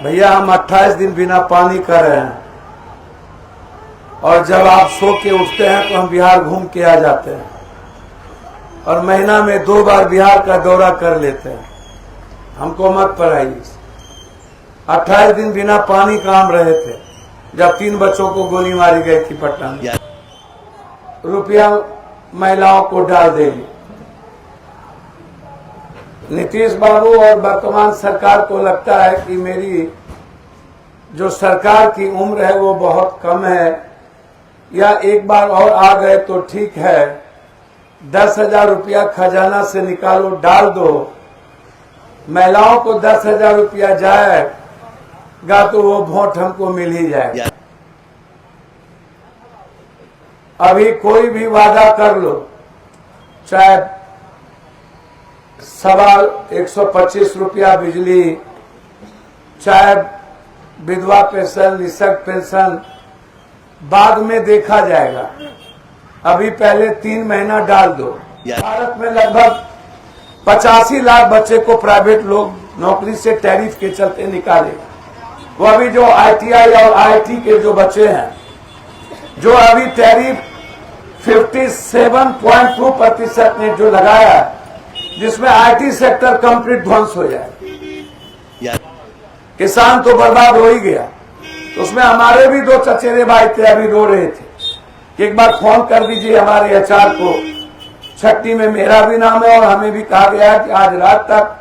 भैया हम 28 दिन बिना पानी कर रहे हैं और जब आप सो के उठते हैं तो हम बिहार घूम के आ जाते हैं और महीना में 2 बार बिहार का दौरा कर लेते हैं। हमको मत पढ़ाइए। 28 दिन बिना पानी का हम रहे थे जब 3 बच्चों को गोली मारी गई थी पटना में। रुपया महिलाओं को डाल देंगे। नीतीश बाबू और वर्तमान सरकार को लगता है कि मेरी जो सरकार की उम्र है वो बहुत कम है, या एक बार और आ गए तो ठीक है। 10,000 रुपया खजाना से निकालो डाल दो, महिलाओं को 10,000 रुपया जाएगा तो वो वोट हमको मिल ही जाएगा। अभी कोई भी वादा कर लो, चाहे 125 रुपया बिजली, चाहे विधवा पेंशन, निःशक्त पेंशन, बाद में देखा जाएगा। अभी पहले 3 महीना डाल दो। भारत में लगभग 85 लाख बच्चे को प्राइवेट लोग नौकरी से टैरिफ के चलते निकाले। वो अभी जो ITI और IIT के जो बच्चे हैं, जो अभी टैरिफ 57.2% ने जो लगाया, जिसमें IT सेक्टर कंप्लीट ध्वंस हो जाए, किसान तो बर्बाद हो ही गया। तो उसमें हमारे भी 2 चचेरे भाई थे, अभी रो रहे थे कि एक बार फोन कर दीजिए हमारे HR को। छट्टी में मेरा भी नाम है और हमें भी कहा गया कि आज रात तक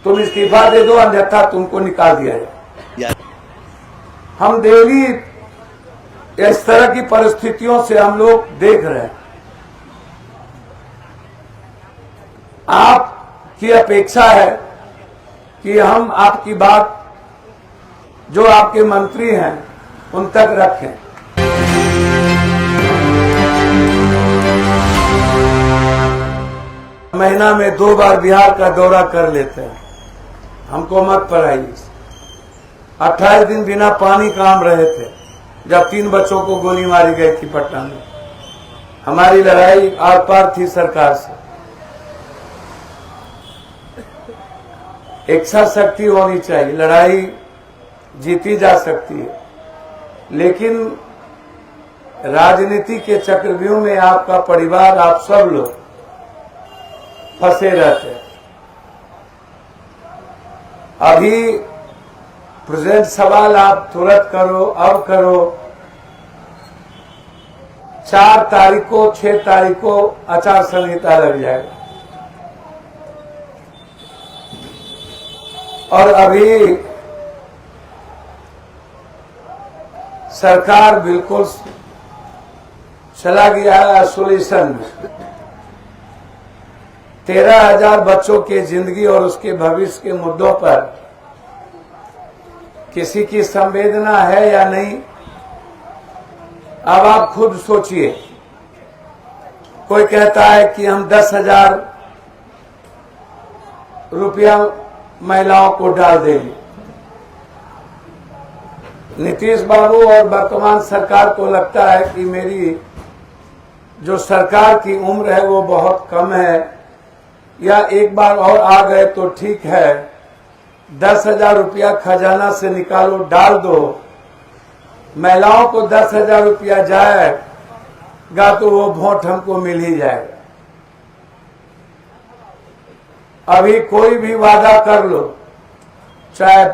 तुम इस्तीफा दे दो, अन्यथा तुमको निकाल दिया जाए। हम डेली इस तरह की परिस्थितियों से हम लोग देख रहे हैं। आपकी अपेक्षा है कि हम आपकी बात जो आपके मंत्री हैं उन तक रखें। महीना में 2 बार बिहार का दौरा कर लेते हैं। हमको मत पढ़ाइए। 28 दिन बिना पानी का हम रहे थे जब 3 बच्चों को गोली मारी गई थी पटना में। हमारी लड़ाई आर पार थी सरकार से। इच्छा शक्ति होनी चाहिए, लड़ाई जीती जा सकती है, लेकिन राजनीति के चक्रव्यूह में आपका परिवार, आप सब लोग फंसे रहते हैं। अभी प्रेजेंट सवाल आप तुरंत करो, अब करो। 4 तारीख को, 6 तारीख को आचार संहिता लग जाएगा और अभी सरकार बिल्कुल चला गया है आइसोलेशन में। 13,000 बच्चों की जिंदगी और उसके भविष्य के मुद्दों पर किसी की संवेदना है या नहीं, अब आप खुद सोचिए। कोई कहता है कि हम 10,000 रुपया महिलाओं को डाल देंगे। नीतीश बाबू और वर्तमान सरकार को लगता है कि मेरी जो सरकार की उम्र है वो बहुत कम है, या एक बार और आ गए तो ठीक है। 10,000 रुपया खजाना से निकालो डाल दो, महिलाओं को 10,000 रुपया जाएगा तो वो वोट हमको मिल ही जाएगा। अभी कोई भी वादा कर लो, चाहे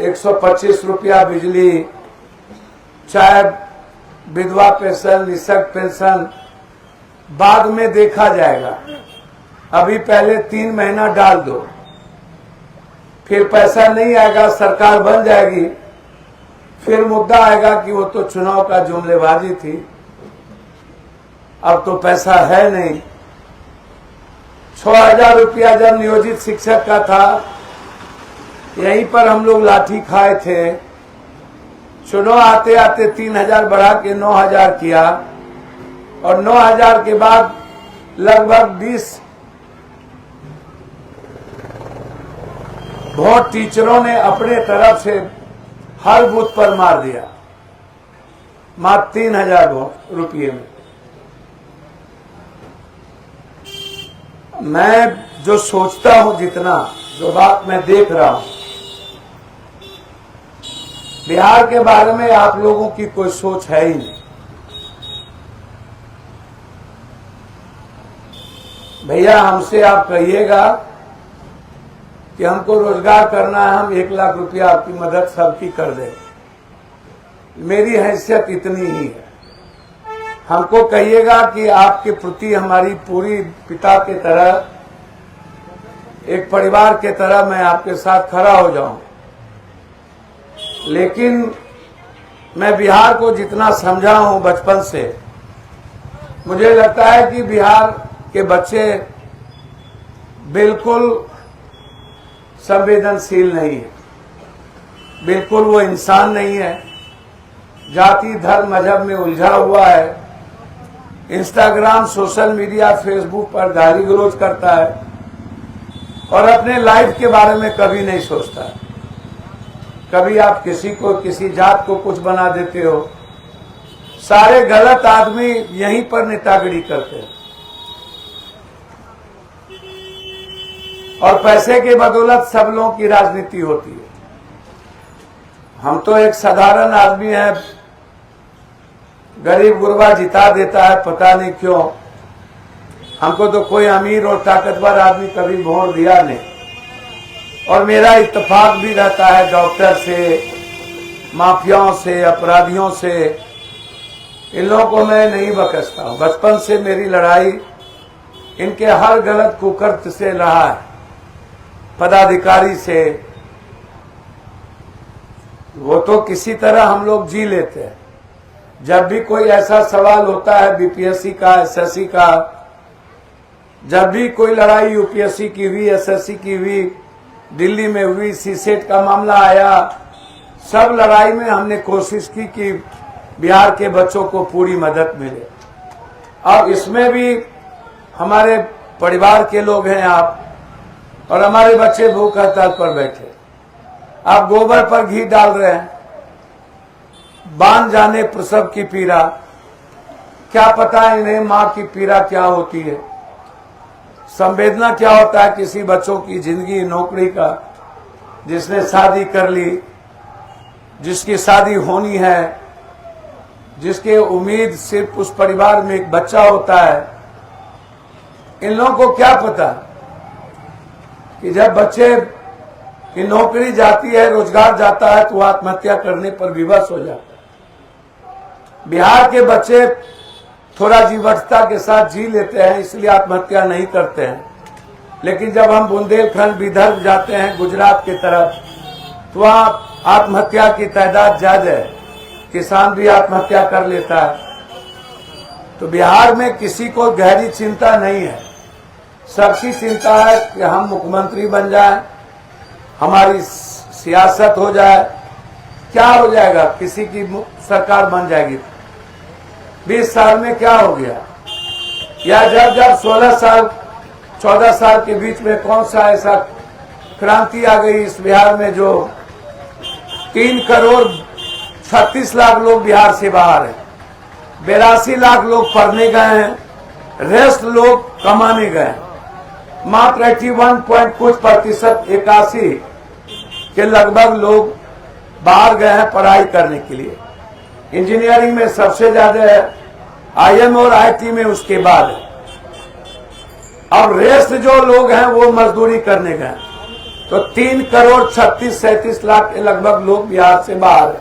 125 रुपया बिजली, चाहे विधवा पेंशन, निःशक्त पेंशन, बाद में देखा जाएगा। अभी पहले 3 महीना डाल दो, फिर पैसा नहीं आएगा, सरकार बन जाएगी, फिर मुद्दा आएगा कि वो तो चुनाव का जुमलेबाजी थी, अब तो पैसा है नहीं। 6,000 रुपया जब नियोजित शिक्षक का था, यहीं पर हम लोग लाठी खाए थे। चुनाव आते आते 3,000 बढ़ा के 9,000 किया और 9,000 के बाद लगभग 20 वोट टीचरों ने अपने तरफ से हर बूथ पर मार दिया, मात्र 3,000 रुपये में। मैं जो सोचता हूं जितना जो बात मैं देख रहा हूं, बिहार के बारे में आप लोगों की कोई सोच है ही नहीं। भैया हमसे आप कहिएगा कि हमको रोजगार करना है, हम 1 लाख रुपया आपकी मदद सबकी कर दें। मेरी हैसियत इतनी ही है। हमको कहिएगा कि आपके प्रति हमारी पूरी पिता के तरह, एक परिवार के तरह मैं आपके साथ खड़ा हो जाऊं। लेकिन मैं बिहार को जितना समझा हूं बचपन से, मुझे लगता है कि बिहार के बच्चे बिल्कुल संवेदनशील नहीं है, बिल्कुल वो इंसान नहीं है, जाति धर्म मजहब में उलझा हुआ है, इंस्टाग्राम सोशल मीडिया फेसबुक पर गाली गलौज करता है और अपने लाइफ के बारे में कभी नहीं सोचता है। कभी आप किसी को, किसी जात को कुछ बना देते हो। सारे गलत आदमी यहीं पर नेतागिरी करते हैं और पैसे के बदौलत सब लोगों की राजनीति होती है। हम तो एक साधारण आदमी हैं, गरीब गुरबा जिता देता है, पता नहीं क्यों। हमको तो कोई अमीर और ताकतवर आदमी कभी वोट दिया नहीं। और मेरा इत्तेफाक भी रहता है डॉक्टर से, माफियाओं से, अपराधियों से। इन लोगों को मैं नहीं बख्शता हूं। बचपन से मेरी लड़ाई इनके हर गलत कुकर्म से रहा है, पदाधिकारी से। वो तो किसी तरह हम लोग जी लेते हैं। जब भी कोई ऐसा सवाल होता है बीपीएससी का, एसएससी का, जब भी कोई लड़ाई यूपीएससी की हुई, एसएससी की हुई, दिल्ली में हुई, सीसेट का मामला आया, सब लड़ाई में हमने कोशिश की कि बिहार के बच्चों को पूरी मदद मिले। अब इसमें भी हमारे परिवार के लोग हैं आप, और हमारे बच्चे भूख हड़ताल पर बैठे। आप गोबर पर घी डाल रहे हैं। बांध जाने प्रसव की पीड़ा, क्या पता है इन्हें मां की पीड़ा क्या होती है, संवेदना क्या होता है किसी बच्चों की जिंदगी, नौकरी का, जिसने शादी कर ली, जिसकी शादी होनी है, जिसके उम्मीद सिर्फ उस परिवार में एक बच्चा होता है। इन लोगों को क्या पता कि जब बच्चे की नौकरी जाती है, रोजगार जाता है, तो आत्महत्या करने पर विवश हो जाता है। बिहार के बच्चे थोड़ा जीवटता के साथ जी लेते हैं, इसलिए आत्महत्या नहीं करते हैं। लेकिन जब हम बुंदेलखंड, विदर्भ जाते हैं, गुजरात की तरफ, तो वहां आत्महत्या की तादाद ज्यादा है। किसान भी आत्महत्या कर लेता है। तो बिहार में किसी को गहरी चिंता नहीं है। सबकी चिंता है कि हम मुख्यमंत्री बन जाएं, हमारी सियासत हो जाए। क्या हो जाएगा? किसी की सरकार बन जाएगी। 20 साल में क्या हो गया? या जब 16 साल 14 साल के बीच में कौन सा ऐसा क्रांति आ गई इस बिहार में, जो 3 करोड़ 36 लाख लोग बिहार से बाहर हैं, 82 लाख लोग पढ़ने गए हैं, रेस्ट लोग कमाने गए हैं। मात्र 81% 81 के लगभग लोग बाहर गए हैं पढ़ाई करने के लिए। इंजीनियरिंग में सबसे ज्यादा है, आईएम और आईटी में उसके बाद है। अब रेस्ट जो लोग हैं वो मजदूरी करने गए। तो 3 करोड़ 36-37 लाख के लगभग लोग बिहार से बाहर है।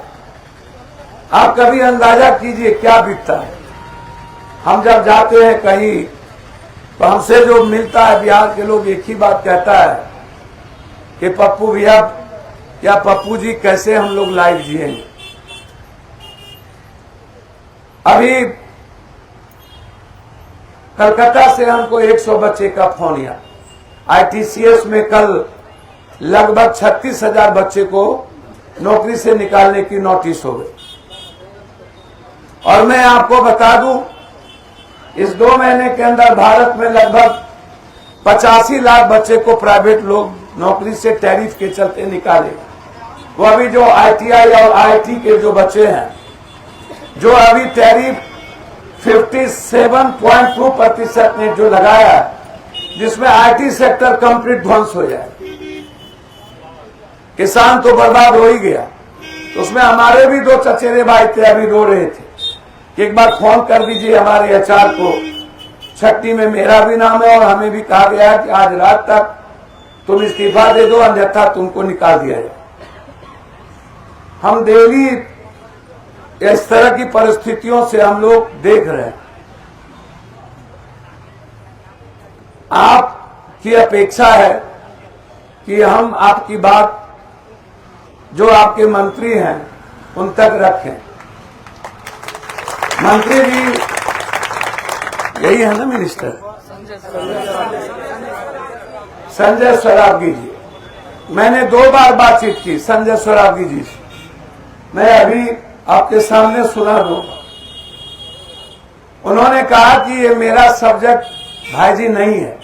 आप कभी अंदाजा कीजिए क्या बीतता है। हम जब जाते हैं कहीं, तो हमसे जो मिलता है बिहार के लोग एक ही बात कहता है कि पप्पू भैया या पप्पू जी कैसे हम लोग लाइफ जिएंगे। अभी कलकत्ता से हमको 100 बच्चे का फोन आया। आईटीसीएस में कल लगभग 36,000 बच्चे को नौकरी से निकालने की नोटिस हो गई। और मैं आपको बता दूं, इस 2 महीने के अंदर भारत में लगभग 85 लाख बच्चे को प्राइवेट लोग नौकरी से टैरिफ के चलते निकाले। वो अभी जो आईटीआई और आईटी के जो बच्चे हैं, जो अभी टैरिफ 57.2% ने जो लगाया, जिसमें आईटी सेक्टर कंप्लीट ध्वंस हो जाए। किसान तो बर्बाद हो ही गया। तो उसमें हमारे भी 2 चचेरे भाई थे, अभी रो रहे थे कि एक बार फोन कर दीजिए हमारे एचआर को। छट्टी में मेरा भी नाम है और हमें भी कहा गया कि आज रात तक तुम इस्तीफा दे दो, अन्यथा तुमको निकाल दिया जाए। हम डेली इस तरह की परिस्थितियों से हम लोग देख रहे हैं। आपकी अपेक्षा है कि हम आपकी बात जो आपके मंत्री हैं उन तक रखें। मंत्री भी यही है ना, मिनिस्टर संजय सरावगी जी। मैंने 2 बार बातचीत की संजय सरावगी जी से। मैं अभी आपके सामने सुना दूं। उन्होंने कहा कि ये मेरा सब्जेक्ट भाई जी नहीं है।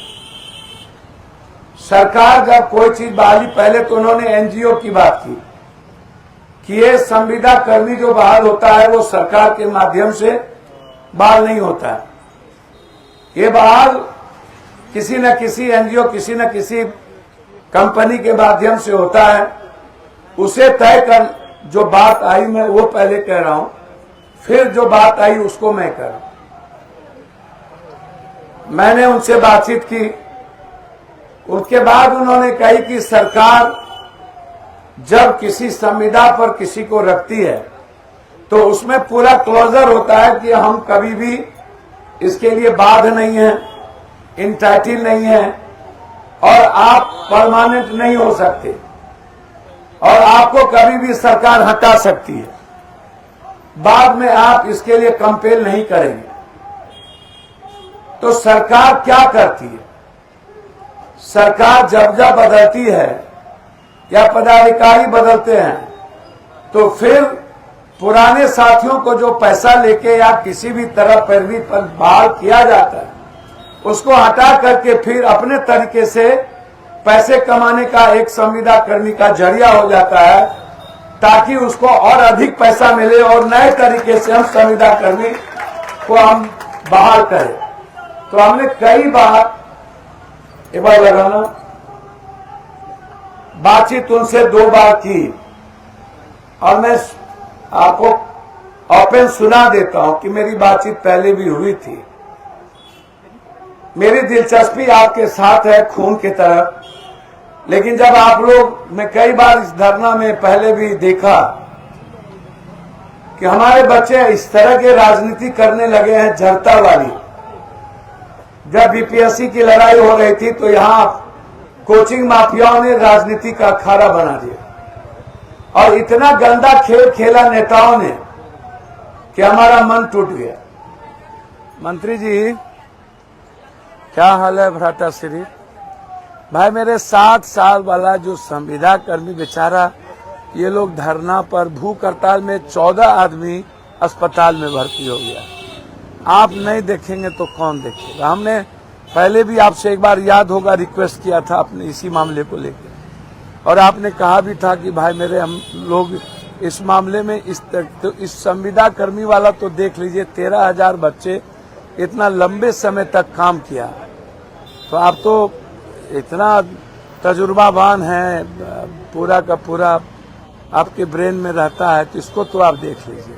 सरकार जब कोई चीज बहाली, पहले तो उन्होंने एनजीओ की बात की कि ये संविदा कर्मी जो बहाल होता है वो सरकार के माध्यम से बहाल नहीं होता है। ये बहाल किसी न किसी एनजीओ, किसी न किसी कंपनी के माध्यम से होता है। उसे तय कर जो बात आई मैं वो पहले कह रहा हूं, फिर जो बात आई उसको मैं कह रहा हूं। मैंने उनसे बातचीत की, उसके बाद उन्होंने कही कि सरकार जब किसी संविदा पर किसी को रखती है तो उसमें पूरा क्लोजर होता है कि हम कभी भी इसके लिए बाध्य नहीं है, इंटाइटल नहीं है और आप परमानेंट नहीं हो सकते और आपको कभी भी सरकार हटा सकती है। बाद में आप इसके लिए कंपेल नहीं करेंगे। तो सरकार क्या करती है? सरकार जब जब बदलती है या पदाधिकारी बदलते हैं तो फिर पुराने साथियों को जो पैसा लेके या किसी भी तरह पैरवी पर बहाल किया जाता है उसको हटा करके फिर अपने तरीके से पैसे कमाने का एक संविदा कर्मी का जरिया हो जाता है, ताकि उसको और अधिक पैसा मिले और नए तरीके से हम संविदा कर्मी को हम बहाल करें। तो हमने कई बार, एक बार लगाना, बातचीत उनसे 2 बार की और मैं आपको ओपन सुना देता हूं कि मेरी बातचीत पहले भी हुई थी। मेरी दिलचस्पी आपके साथ है खून की तरह, लेकिन जब आप लोग, मैं कई बार इस धरना में पहले भी देखा कि हमारे बच्चे इस तरह के राजनीति करने लगे हैं जड़ता वाली। जब बीपीएससी की लड़ाई हो रही थी तो यहां कोचिंग माफियाओं ने राजनीति का अखाड़ा बना दिया और इतना गंदा खेल खेला नेताओं ने कि हमारा मन टूट गया। मंत्री जी, क्या हाल है भ्राता श्री? भाई मेरे 7 साल वाला जो संविदा कर्मी बेचारा, ये लोग धरना पर भूख हड़ताल में 14 आदमी अस्पताल में भर्ती हो गया। आप नहीं देखेंगे तो कौन देखेगा? हमने पहले भी आपसे एक बार याद होगा रिक्वेस्ट किया था अपने इसी मामले को लेकर, और आपने कहा भी था कि भाई मेरे हम लोग इस मामले में इस संविदा कर्मी वाला तो देख लीजिए, 13,000 बच्चे इतना लंबे समय तक काम किया। तो आप तो इतना तजुर्बावान हैं, पूरा का पूरा आपके ब्रेन में रहता है, तो इसको तो आप देख लीजिए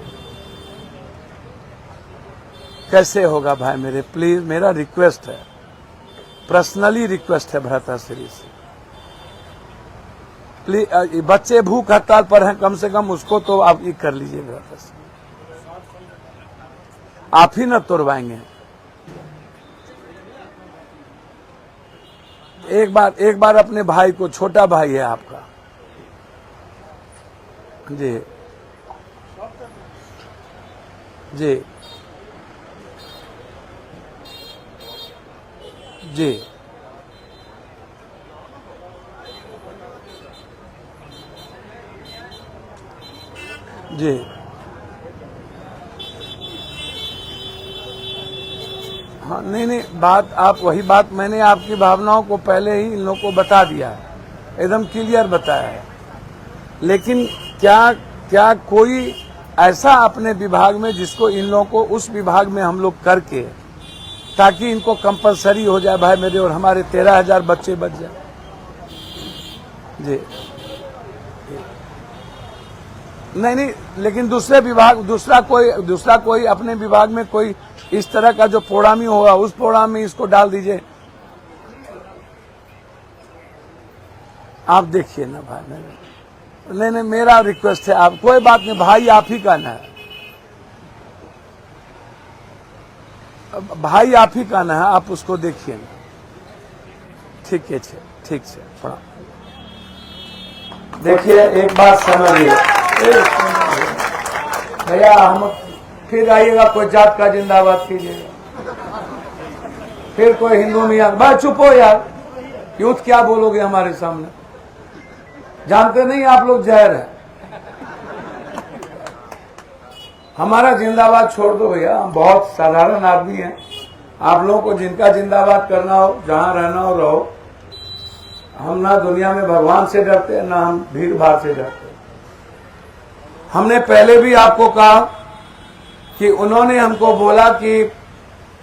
कैसे होगा। भाई मेरे, प्लीज मेरा रिक्वेस्ट है, पर्सनली रिक्वेस्ट है भ्राताश्री से, प्लीज बच्चे भूख हड़ताल पर हैं, कम से कम उसको तो आप ये कर लीजिए भ्राताश्री। आप ही न तोड़वाएंगे। एक बार अपने भाई को, छोटा भाई है आपका जी जी जी जी हाँ, नहीं, बात आप वही बात मैंने आपकी भावनाओं को पहले ही इन लोगों को बता दिया है, एकदम क्लियर बताया है। लेकिन क्या कोई ऐसा अपने विभाग में जिसको इन लोगों को उस विभाग में हम लोग करके, ताकि इनको कंपलसरी हो जाए भाई मेरे, और हमारे 13,000 बच्चे बच जाए। जी नहीं नहीं, लेकिन दूसरे विभाग, दूसरा कोई अपने विभाग में कोई इस तरह का जो प्रोग्रामी होगा उस प्रोग्राम में इसको डाल दीजिए। आप देखिए ना भाई, नहीं, मेरा रिक्वेस्ट है, आप कोई बात नहीं भाई, आप ही का ना है भाई, आप ही का ना है, आप उसको देखिए ना। ठीक है, ठीक है, पढ़ा देखिए, एक बात समझिए भैया, हम फिर आइएगा कोई जात का जिंदाबाद कीजिएगा, फिर कोई हिंदू मियाँ, बस चुप हो यार, यूथ क्या बोलोगे हमारे सामने, जानते नहीं आप लोग जहर है। हमारा जिंदाबाद छोड़ दो भैया, हम बहुत साधारण आदमी हैं, आप लोगों को जिनका जिंदाबाद करना हो, जहां रहना हो रहो। हम ना दुनिया में भगवान से डरते हैं, ना हम भीड़ भाड़ से डरते हैं। हमने पहले भी आपको कहा कि उन्होंने हमको बोला कि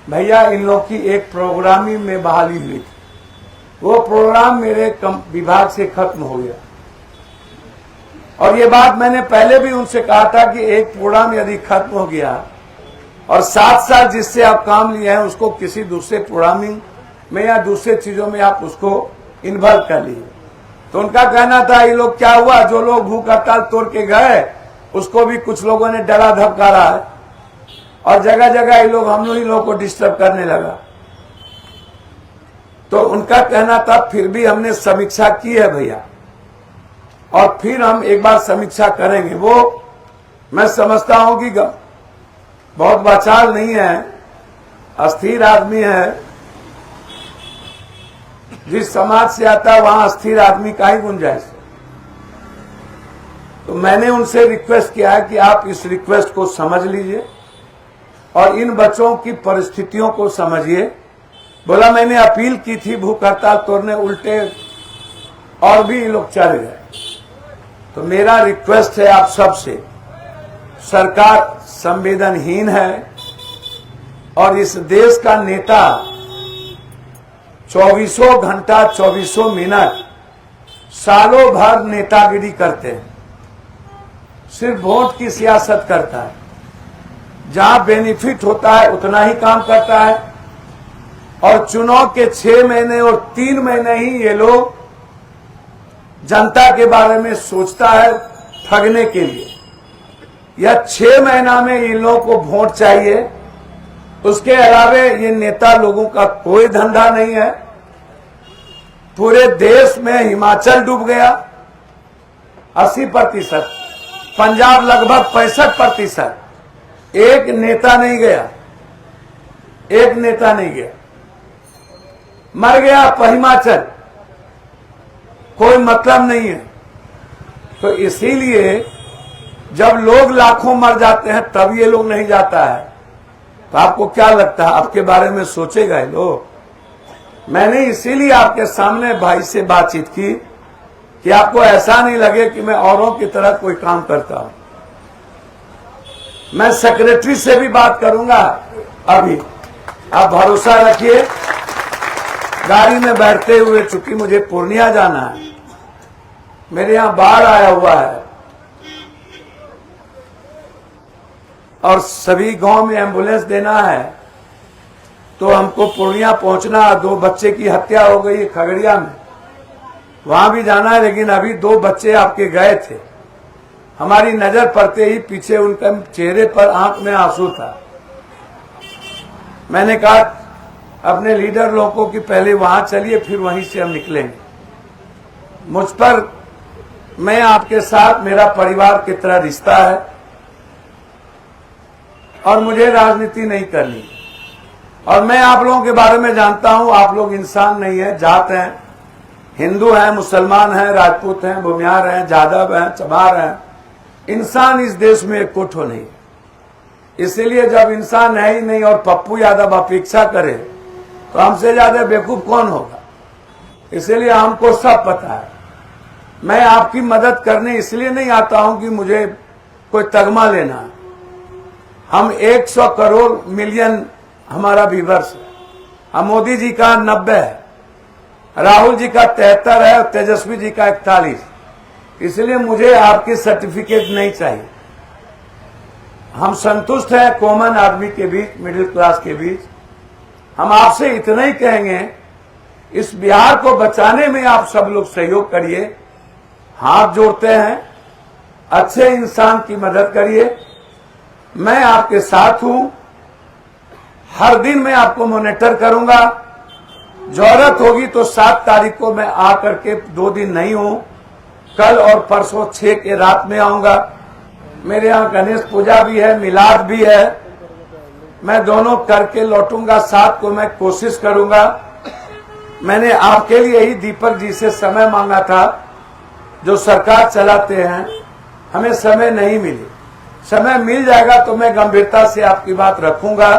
भैया इन लोग की एक प्रोग्रामिंग में बहाली हुई थी, वो प्रोग्राम मेरे विभाग से खत्म हो गया। और ये बात मैंने पहले भी उनसे कहा था कि एक प्रोग्राम यदि खत्म हो गया और 7 साल जिससे आप काम लिए हैं उसको किसी दूसरे प्रोग्रामिंग में या दूसरे चीजों में आप उसको इन्वॉल्व कर लिए, तो उनका कहना था ये लोग क्या हुआ, जो लोग भूख हड़ताल तोड़ के गए उसको भी कुछ लोगों ने डरा धमकारा है और जगह जगह ये लोग हम लोगों को डिस्टर्ब करने लगा। तो उनका कहना था फिर भी हमने समीक्षा की है भैया, और फिर हम एक बार समीक्षा करेंगे। वो मैं समझता हूं कि बहुत वाचाल नहीं है, अस्थिर आदमी है, जिस समाज से आता है वहां अस्थिर आदमी का ही गुंजाइश है। तो मैंने उनसे रिक्वेस्ट किया है कि आप इस रिक्वेस्ट को समझ लीजिए और इन बच्चों की परिस्थितियों को समझिए। बोला मैंने अपील की थी भूख हड़ताल तोड़ने, उल्टे और भी लोग चले गए। तो मेरा रिक्वेस्ट है आप सबसे, सरकार संवेदनहीन है और इस देश का नेता 24 घंटा 24 मिनट सालों भर नेतागिरी करते हैं, सिर्फ वोट की सियासत करता है, जहां बेनिफिट होता है उतना ही काम करता है और चुनाव के 6 महीने और 3 महीने ही ये लोग जनता के बारे में सोचता है ठगने के लिए। या 6 महीना में इन लोगों को वोट चाहिए, उसके अलावे ये नेता लोगों का कोई धंधा नहीं है। पूरे देश में हिमाचल डूब गया 80%, पंजाब लगभग 65%, एक नेता नहीं गया, एक नेता नहीं गया, मर गया हिमाचल, कोई मतलब नहीं है। तो इसीलिए जब लोग लाखों मर जाते हैं तब ये लोग नहीं जाता है। तो आपको क्या लगता है, आपके बारे में सोचेगा ये लोग? मैंने इसीलिए आपके सामने भाई से बातचीत की कि आपको ऐसा नहीं लगे कि मैं औरों की तरह कोई काम करता हूं। मैं सेक्रेटरी से भी बात करूंगा अभी, आप भरोसा रखिए। गाड़ी में बैठते हुए, चूंकि मुझे पूर्णिया जाना है, मेरे यहां बाढ़ आया हुआ है और सभी गांव में एम्बुलेंस देना है, तो हमको पूर्णिया पहुंचना। 2 बच्चे की हत्या हो गई खगड़िया में, वहां भी जाना है। लेकिन अभी 2 बच्चे आपके गए थे, हमारी नजर पड़ते ही पीछे उनके चेहरे पर आंख में आंसू था। मैंने कहा अपने लीडर लोगों की पहले वहां चलिए, फिर वहीं से हम निकलेंगे। मुझ पर, मैं आपके साथ मेरा परिवार की तरह रिश्ता है और मुझे राजनीति नहीं करनी। और मैं आप लोगों के बारे में जानता हूं, आप लोग इंसान नहीं है, जात हैं, हिंदू हैं, मुसलमान हैं, राजपूत हैं, भूमिहार हैं, जादव हैं, चमार हैं। इंसान इस देश में एक कोठो नहीं। इसीलिए जब इंसान है ही नहीं और पप्पू यादव अपेक्षा करे तो हमसे ज्यादा बेवकूफ कौन होगा। इसीलिए हमको सब पता है। मैं आपकी मदद करने इसलिए नहीं आता हूं कि मुझे कोई तगमा लेना है। हम 100 करोड़ मिलियन हमारा व्यूअर्स है। हम मोदी जी का 90 है, राहुल जी का 73 है और तेजस्वी जी का 41। इसलिए मुझे आपकी सर्टिफिकेट नहीं चाहिए। हम संतुष्ट हैं कॉमन आदमी के बीच, मिडिल क्लास के बीच। हम आपसे इतना ही कहेंगे, इस बिहार को बचाने में आप सब लोग सहयोग करिए, हाथ जोड़ते हैं, अच्छे इंसान की मदद करिए। मैं आपके साथ हूं, हर दिन मैं आपको मॉनिटर करूंगा। जरूरत होगी तो 7 तारीख को मैं आकर के 2 दिन नहीं हूं, कल और परसों 6 के रात में आऊंगा। मेरे यहाँ गणेश पूजा भी है, मिलाद भी है, मैं दोनों करके लौटूंगा। 7 को मैं कोशिश करूंगा। मैंने आपके लिए ही दीपक जी से समय मांगा था, जो सरकार चलाते हैं, हमें समय नहीं मिली। समय मिल जाएगा तो मैं गंभीरता से आपकी बात रखूंगा।